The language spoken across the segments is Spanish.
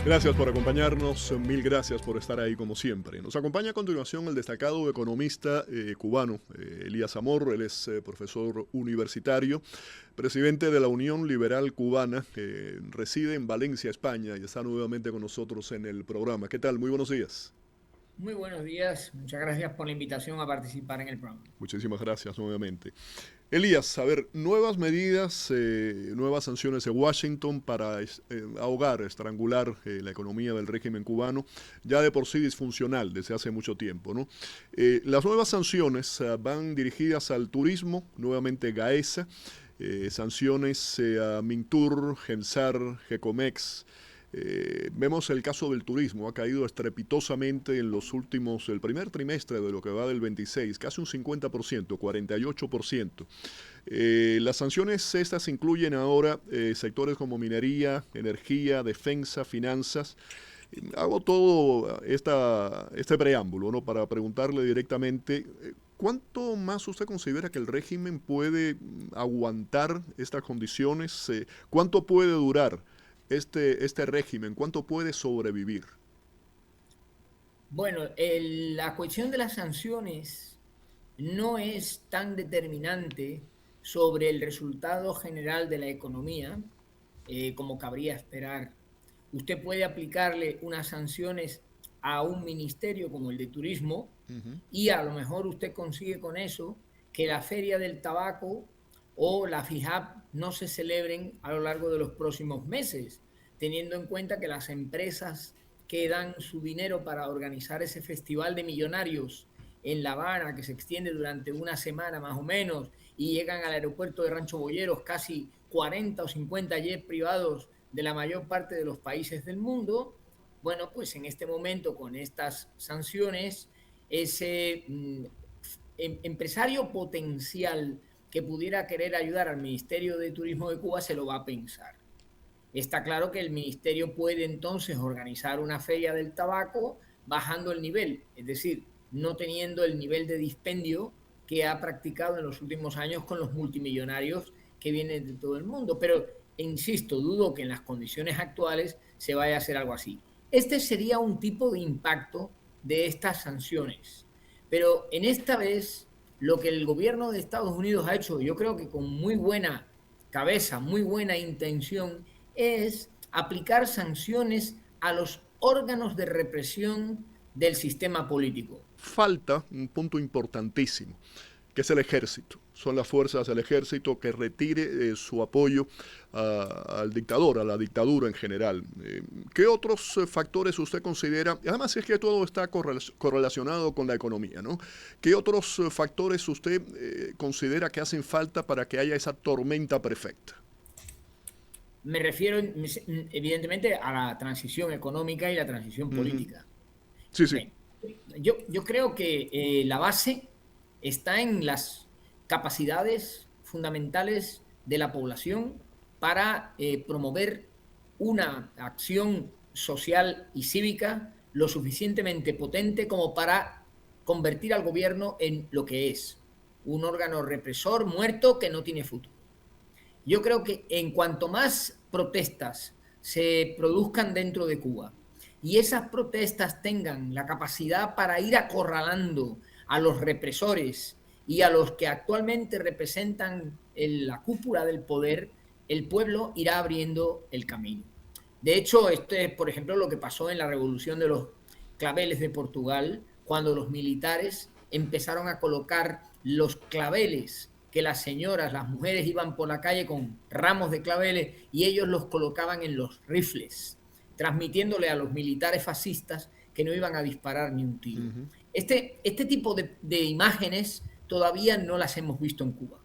Gracias por acompañarnos, mil gracias por estar ahí como siempre. Nos acompaña a continuación el destacado economista cubano, Elías Amor. Él es profesor universitario, presidente de la Unión Liberal Cubana, reside en Valencia, España, y está nuevamente con nosotros en el programa. ¿Qué tal? Muy buenos días. Muy buenos días, muchas gracias por la invitación a participar en el programa. Muchísimas gracias nuevamente. Elías, a ver, nuevas medidas, nuevas sanciones de Washington para ahogar, estrangular la economía del régimen cubano, ya de por sí disfuncional desde hace mucho tiempo, ¿no? Las nuevas sanciones van dirigidas al turismo, nuevamente Gaesa, sanciones a Mintur, Gensar, Gecomex. Vemos el caso del turismo, ha caído estrepitosamente en los últimos, el primer trimestre de lo que va del 26, casi un 50%, 48%. Las sanciones estas incluyen ahora sectores como minería, energía, defensa, finanzas. Hago todo este preámbulo, ¿no?, para preguntarle directamente, ¿cuánto más usted considera que el régimen puede aguantar estas condiciones? ¿Cuánto puede durar este régimen? ¿Cuánto puede sobrevivir? Bueno, la cuestión de las sanciones no es tan determinante sobre el resultado general de la economía como cabría esperar. Usted puede aplicarle unas sanciones a un ministerio como el de turismo Ujú. y a lo mejor usted consigue con eso que la feria del tabaco o la FIJAP no se celebren a lo largo de los próximos meses, teniendo en cuenta que las empresas que dan su dinero para organizar ese festival de millonarios en La Habana, que se extiende durante una semana más o menos, y llegan al aeropuerto de Rancho Boyeros casi 40 o 50 jets privados de la mayor parte de los países del mundo. Bueno, pues en este momento, con estas sanciones, ese empresario potencial que pudiera querer ayudar al Ministerio de Turismo de Cuba se lo va a pensar. Está claro que el ministerio puede entonces organizar una feria del tabaco bajando el nivel, es decir, no teniendo el nivel de dispendio que ha practicado en los últimos años con los multimillonarios que vienen de todo el mundo. Pero, insisto, dudo que en las condiciones actuales se vaya a hacer algo así. Este sería un tipo de impacto de estas sanciones. Pero en esta vez, lo que el gobierno de Estados Unidos ha hecho, yo creo que con muy buena cabeza, muy buena intención, es aplicar sanciones a los órganos de represión del sistema político. Falta un punto importantísimo, que es el ejército. Son las fuerzas del ejército que retire su apoyo al dictador, a la dictadura en general. ¿Qué otros factores usted considera? Además es que todo está correlacionado con la economía, ¿no? ¿Qué otros factores usted considera que hacen falta para que haya esa tormenta perfecta? Me refiero evidentemente a la transición económica y la transición Uh -huh. política. Sí, sí. Bien, yo creo que la base está en las capacidades fundamentales de la población para promover una acción social y cívica lo suficientemente potente como para convertir al gobierno en lo que es, un órgano represor muerto que no tiene futuro. Yo creo que en cuanto más protestas se produzcan dentro de Cuba y esas protestas tengan la capacidad para ir acorralando a los represores y a los que actualmente representan la cúpula del poder, el pueblo irá abriendo el camino. De hecho, esto es, por ejemplo, lo que pasó en la revolución de los claveles de Portugal, cuando los militares empezaron a colocar los claveles que las señoras, las mujeres iban por la calle con ramos de claveles y ellos los colocaban en los rifles, transmitiéndole a los militares fascistas que no iban a disparar ni un Uh tiro. -huh. Este tipo de imágenes todavía no las hemos visto en Cuba.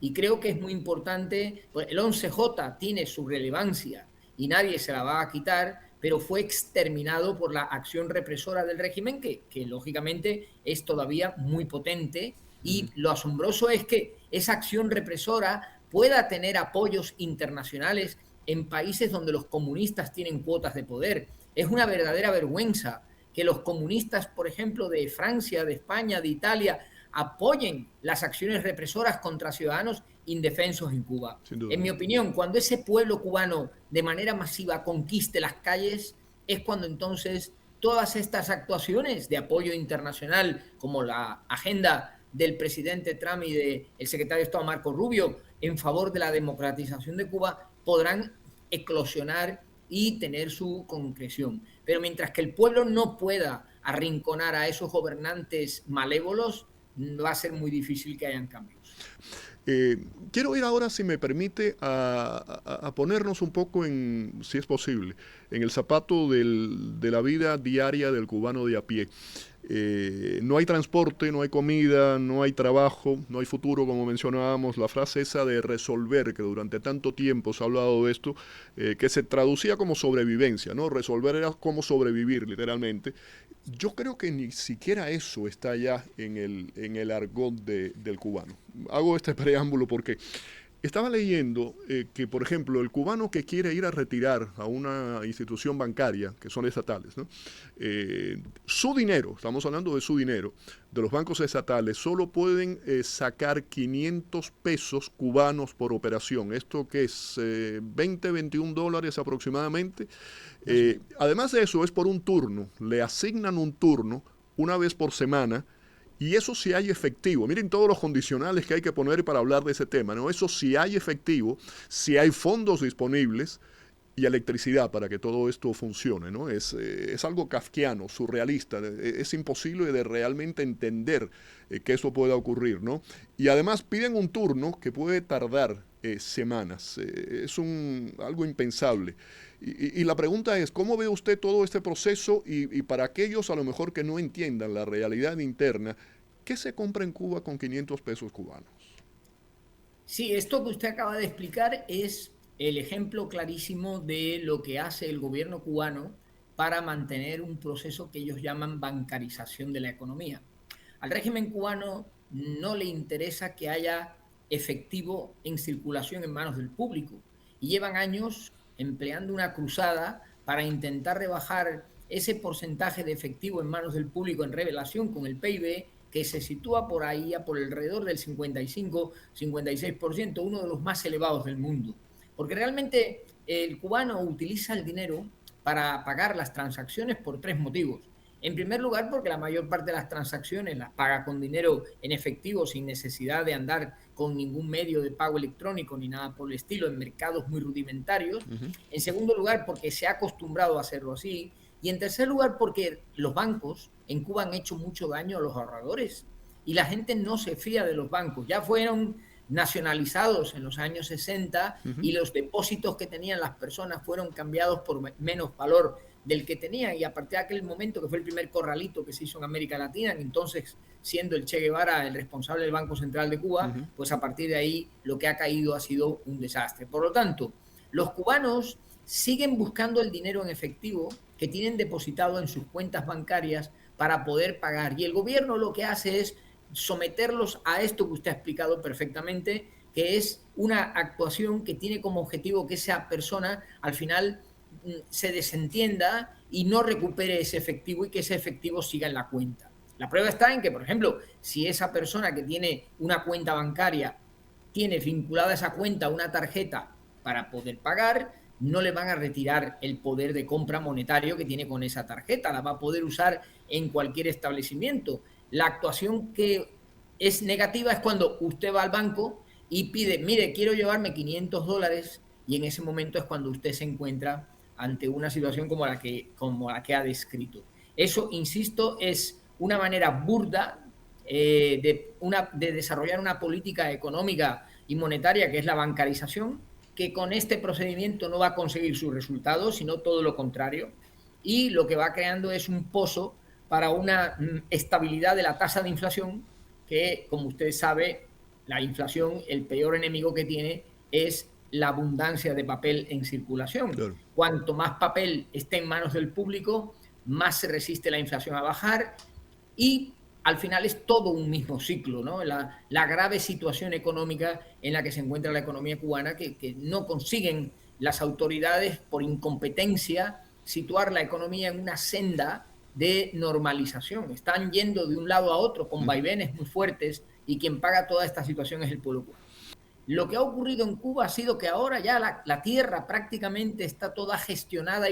Y creo que es muy importante, pues el 11J tiene su relevancia y nadie se la va a quitar, pero fue exterminado por la acción represora del régimen, que lógicamente es todavía muy potente. Uh -huh. Y lo asombroso es que esa acción represora pueda tener apoyos internacionales en países donde los comunistas tienen cuotas de poder. Es una verdadera vergüenza que los comunistas, por ejemplo, de Francia, de España, de Italia, apoyen las acciones represoras contra ciudadanos indefensos en Cuba. Sin duda. En mi opinión, cuando ese pueblo cubano de manera masiva conquiste las calles, es cuando entonces todas estas actuaciones de apoyo internacional, como la agenda del presidente Trump y del secretario de Estado Marco Rubio en favor de la democratización de Cuba, podrán eclosionar y tener su concreción. Pero mientras que el pueblo no pueda arrinconar a esos gobernantes malévolos, va a ser muy difícil que hayan cambios. Quiero ir ahora, si me permite, a ponernos un poco en, si es posible, en el zapato de la vida diaria del cubano de a pie. No hay transporte, no hay comida, no hay trabajo, no hay futuro, como mencionábamos. La frase esa de resolver, que durante tanto tiempo se ha hablado de esto, que se traducía como sobrevivencia, ¿no? Resolver era como sobrevivir, literalmente. Yo creo que ni siquiera eso está ya en el argot del cubano. Hago este preámbulo porque estaba leyendo que, por ejemplo, el cubano que quiere ir a retirar a una institución bancaria, que son estatales, ¿no? Su dinero, estamos hablando de su dinero, de los bancos estatales, solo pueden sacar 500 pesos cubanos por operación. Esto que es 20, 21 dólares aproximadamente. Además de eso, es por un turno. Le asignan un turno una vez por semana. Y eso sí hay efectivo. Miren todos los condicionales que hay que poner para hablar de ese tema, ¿no? Eso sí hay efectivo, sí hay fondos disponibles y electricidad para que todo esto funcione, ¿no? Es algo kafkiano, surrealista. Es imposible de realmente entender que eso pueda ocurrir, ¿no? Y además piden un turno que puede tardar semanas. Es algo impensable. Y la pregunta es, ¿cómo ve usted todo este proceso? Y para aquellos a lo mejor que no entiendan la realidad interna, ¿qué se compra en Cuba con 500 pesos cubanos? Sí, esto que usted acaba de explicar es el ejemplo clarísimo de lo que hace el gobierno cubano para mantener un proceso que ellos llaman bancarización de la economía. Al régimen cubano no le interesa que haya efectivo en circulación en manos del público y llevan años empleando una cruzada para intentar rebajar ese porcentaje de efectivo en manos del público en relación con el PIB, que se sitúa por ahí, por alrededor del 55-56%, uno de los más elevados del mundo. Porque realmente el cubano utiliza el dinero para pagar las transacciones por tres motivos. En primer lugar, porque la mayor parte de las transacciones las paga con dinero en efectivo, sin necesidad de andar con ningún medio de pago electrónico ni nada por el estilo, en mercados muy rudimentarios. En segundo lugar, porque se ha acostumbrado a hacerlo así. Y en tercer lugar, porque los bancos en Cuba han hecho mucho daño a los ahorradores y la gente no se fía de los bancos. Ya fueron nacionalizados en los años 60 y los depósitos que tenían las personas fueron cambiados por menos valor del que tenían, y a partir de aquel momento, que fue el primer corralito que se hizo en América Latina, entonces siendo el Che Guevara el responsable del Banco Central de Cuba, pues a partir de ahí lo que ha caído ha sido un desastre. Por lo tanto, los cubanos siguen buscando el dinero en efectivo que tienen depositado en sus cuentas bancarias para poder pagar, y el gobierno lo que hace es someterlos a esto que usted ha explicado perfectamente, que es una actuación que tiene como objetivo que esa persona al final se desentienda y no recupere ese efectivo y que ese efectivo siga en la cuenta. La prueba está en que, por ejemplo, si esa persona que tiene una cuenta bancaria tiene vinculada a esa cuenta una tarjeta para poder pagar, no le van a retirar el poder de compra monetario que tiene con esa tarjeta, la va a poder usar en cualquier establecimiento. La actuación que es negativa es cuando usted va al banco y pide, mire, quiero llevarme 500 dólares, y en ese momento es cuando usted se encuentra ante una situación como la que ha descrito. Eso, insisto, es una manera burda de desarrollar una política económica y monetaria, que es la bancarización, que con este procedimiento no va a conseguir sus resultados, sino todo lo contrario, y lo que va creando es un pozo para una estabilidad de la tasa de inflación, que, como usted sabe, la inflación, el peor enemigo que tiene es la abundancia de papel en circulación. Claro. Cuanto más papel esté en manos del público, más se resiste la inflación a bajar, y al final es todo un mismo ciclo, ¿no? La grave situación económica en la que se encuentra la economía cubana, que no consiguen las autoridades, por incompetencia, situar la economía en una senda de normalización. Están yendo de un lado a otro con vaivenes muy fuertes, y quien paga toda esta situación es el pueblo cubano. Lo que ha ocurrido en Cuba ha sido que ahora ya la tierra prácticamente está toda gestionada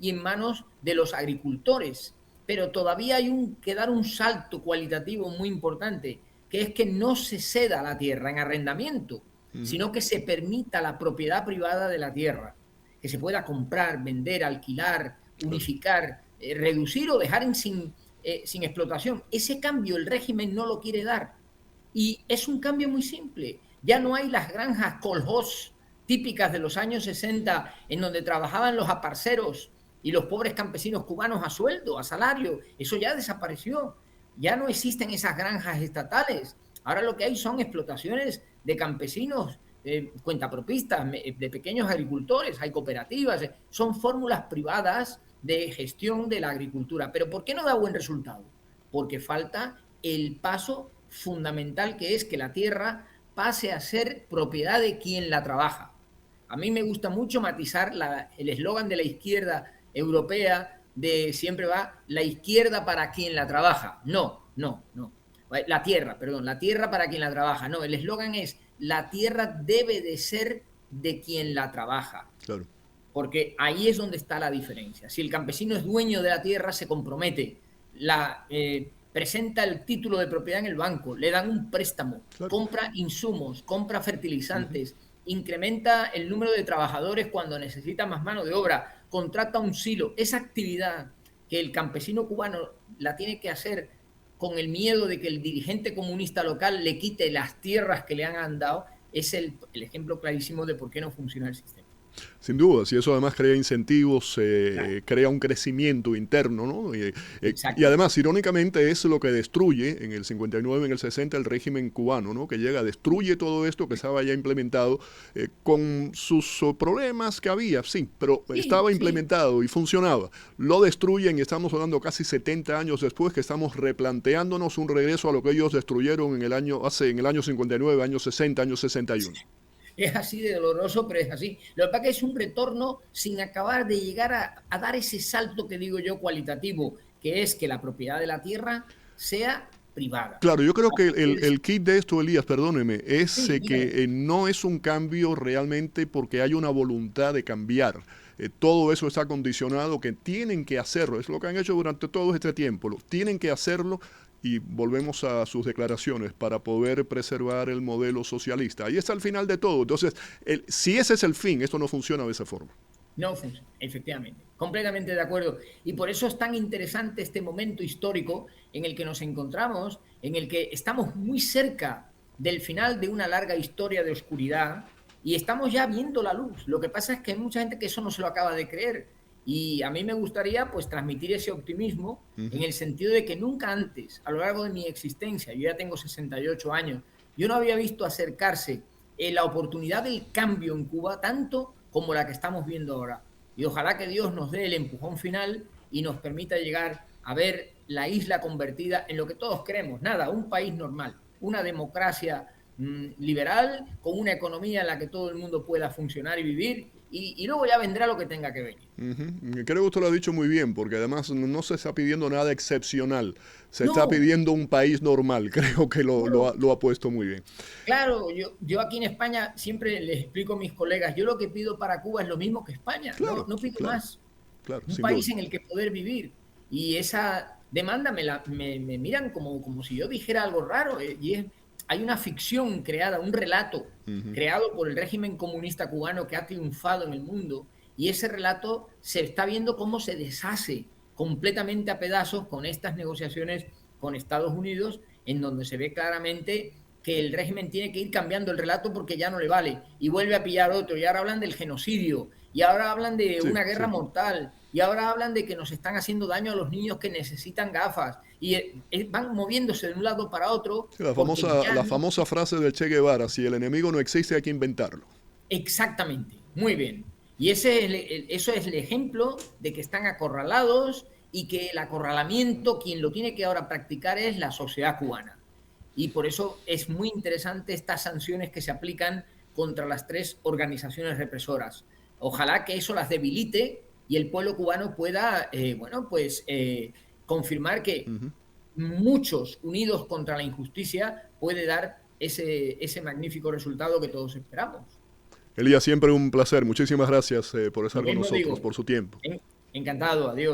y en manos de los agricultores, pero todavía hay que dar un salto cualitativo muy importante, que es que no se ceda la tierra en arrendamiento, Ujú. sino que se permita la propiedad privada de la tierra, que se pueda comprar, vender, alquilar, Claro. unificar, reducir o dejar sin explotación. Ese cambio el régimen no lo quiere dar. Y es un cambio muy simple. Ya no hay las granjas kolhoz típicas de los años 60 en donde trabajaban los aparceros y los pobres campesinos cubanos a sueldo, a salario. Eso ya desapareció. Ya no existen esas granjas estatales. Ahora lo que hay son explotaciones de campesinos, cuentapropistas, de pequeños agricultores, hay cooperativas, son fórmulas privadas de gestión de la agricultura. Pero ¿por qué no da buen resultado? Porque falta el paso fundamental, que es que la tierra pase a ser propiedad de quien la trabaja. A mí me gusta mucho matizar el eslogan de la izquierda europea de siempre va la izquierda para quien la trabaja. No, no, no. La tierra, perdón, la tierra para quien la trabaja. No, el eslogan es la tierra debe de ser de quien la trabaja. Claro. Porque ahí es donde está la diferencia. Si el campesino es dueño de la tierra, se compromete, presenta el título de propiedad en el banco, le dan un préstamo, Claro. compra insumos, compra Ujú. fertilizantes, incrementa el número de trabajadores cuando necesita más mano de obra, contrata un silo. Esa actividad que el campesino cubano la tiene que hacer con el miedo de que el dirigente comunista local le quite las tierras que le han dado, es el ejemplo clarísimo de por qué no funciona el sistema. Sin duda, si eso además crea incentivos, Claro, crea un crecimiento interno, ¿no? Y exacto. además, irónicamente, es lo que destruye en el 59, en el 60, el régimen cubano, ¿no? Que llega, destruye todo esto que estaba ya implementado, con sus problemas que había, sí, pero Sí, estaba sí. implementado y funcionaba. Lo destruyen y estamos hablando casi 70 años después que estamos replanteándonos un regreso a lo que ellos destruyeron en el año 59, años 60, años 61. Es así de doloroso, pero es así. Lo que pasa es que es un retorno sin acabar de llegar a dar ese salto que digo yo cualitativo, que es que la propiedad de la tierra sea privada. Claro, yo creo que Es, el kit de esto, Elías, perdóneme, es sí, dígame. que no es un cambio realmente porque hay una voluntad de cambiar. Todo eso está condicionado, que tienen que hacerlo. Es lo que han hecho durante todo este tiempo. Tienen que hacerlo y volvemos a sus declaraciones para poder preservar el modelo socialista. Ahí está el final de todo. Entonces, si ese es el fin, esto no funciona de esa forma. No funciona, efectivamente. Completamente de acuerdo. Y por eso es tan interesante este momento histórico en el que nos encontramos, en el que estamos muy cerca del final de una larga historia de oscuridad y estamos ya viendo la luz. Lo que pasa es que hay mucha gente que eso no se lo acaba de creer. Y a mí me gustaría pues transmitir ese optimismo en Ujú. el sentido de que nunca antes, a lo largo de mi existencia, yo ya tengo 68 años, yo no había visto acercarse la oportunidad del cambio en Cuba tanto como la que estamos viendo ahora. Y ojalá que Dios nos dé el empujón final y nos permita llegar a ver la isla convertida en lo que todos queremos, nada, un país normal, una democracia liberal, con una economía en la que todo el mundo pueda funcionar y vivir, y luego ya vendrá lo que tenga que venir. Ujú. Creo que usted lo ha dicho muy bien, porque además no se está pidiendo nada excepcional, se está No, pidiendo un país normal. Creo que claro, lo ha puesto muy bien. claro, yo aquí en España siempre les explico a mis colegas, yo lo que pido para Cuba es lo mismo que España, no, Claro, no pido claro, más. claro, Un sin duda. país en el que poder vivir. Y esa demanda me miran como si yo dijera algo raro. Hay una ficción creada, un relato Ujú. creado por el régimen comunista cubano que ha triunfado en el mundo. Y ese relato se está viendo cómo se deshace completamente a pedazos con estas negociaciones con Estados Unidos, en donde se ve claramente que el régimen tiene que ir cambiando el relato porque ya no le vale y vuelve a pillar otro y ahora hablan del genocidio y ahora hablan de Sí, una guerra sí. mortal y ahora hablan de que nos están haciendo daño a los niños que necesitan gafas y van moviéndose de un lado para otro Sí, porque ya la no. famosa frase del Che Guevara, si el enemigo no existe hay que inventarlo. Exactamente, muy bien. Y eso es el ejemplo de que están acorralados y que el acorralamiento, quien lo tiene que ahora practicar es la sociedad cubana. Y por eso es muy interesante estas sanciones que se aplican contra las tres organizaciones represoras. Ojalá que eso las debilite y el pueblo cubano pueda, bueno, pues confirmar que Ujú. muchos unidos contra la injusticia puede dar ese magnífico resultado que todos esperamos. Elías, siempre un placer. Muchísimas gracias por Lo estar con mismo nosotros, digo, por su tiempo. encantado, adiós.